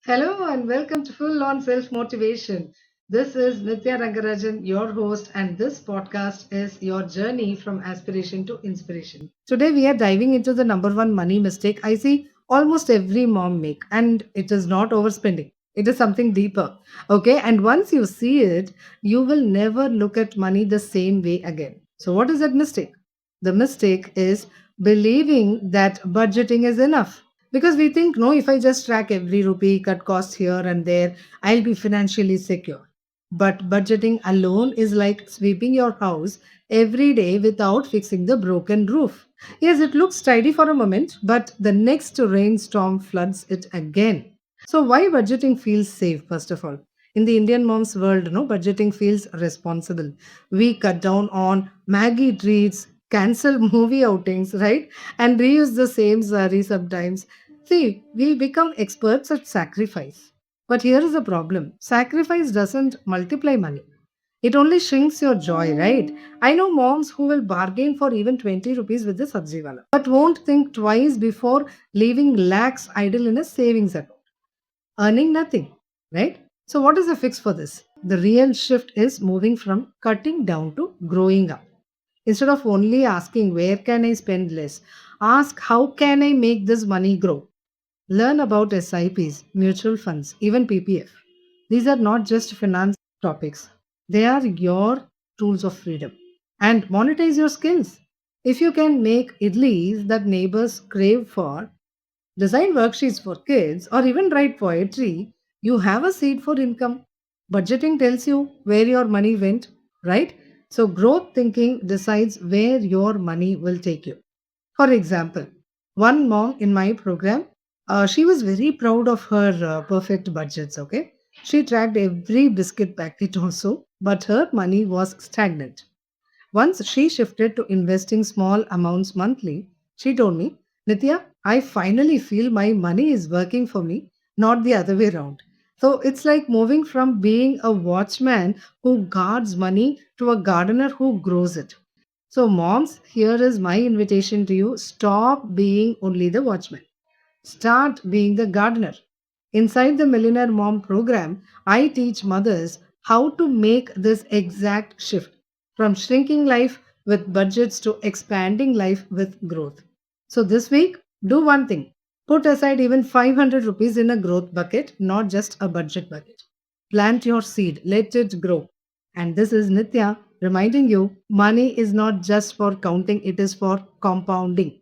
Hello and welcome to Full On Self Motivation. This is Nitya Rangarajan, your host, and this podcast is your journey from aspiration to inspiration. Today, we are diving into the number one money mistake I see almost every mom make, and it is not overspending. It is something deeper. Okay, and once you see it, you will never look at money the same way again. So, what is that mistake? The mistake is believing that budgeting is enough. Because we think, no, if I just track every rupee, cut costs here and there, I'll be financially secure. But budgeting alone is like sweeping your house every day without fixing the broken roof. Yes, it looks tidy for a moment, but the next rainstorm floods it again. So, why budgeting feels safe, first of all? In the Indian mom's world, no, budgeting feels responsible. We cut down on Maggie treats, cancel movie outings, right? And reuse the same sari sometimes. See, we become experts at sacrifice. But here is the problem sacrifice doesn't multiply money. It only shrinks your joy, right? I know moms who will bargain for even 20 rupees with the sabji wala, but won't think twice before leaving lakhs idle in a savings account, earning nothing, right? So, what is the fix for this? The real shift is moving from cutting down to growing up. Instead of only asking, where can I spend less? Ask, how can I make this money grow? Learn about SIPs, mutual funds, even PPF. These are not just finance topics, they are your tools of freedom. And monetize your skills. If you can make idlis that neighbors crave for, design worksheets for kids, or even write poetry, you have a seed for income. Budgeting tells you where your money went, right? So, growth thinking decides where your money will take you. For example, one mom in my program, she was very proud of her perfect budgets, okay? She tracked every biscuit packet also, but her money was stagnant. Once she shifted to investing small amounts monthly, she told me, Nitya, I finally feel my money is working for me, not the other way around. So it's like moving from being a watchman who guards money to a gardener who grows it. So, moms, here is my invitation to you stop being only the watchman. Start being the gardener. Inside the Millionaire Mom program, I teach mothers how to make this exact shift from shrinking life with budgets to expanding life with growth. So, this week, do one thing, put aside even 500 rupees in a growth bucket, not just a budget bucket. Plant your seed, let it grow. And this is Nitya reminding you money is not just for counting, it is for compounding.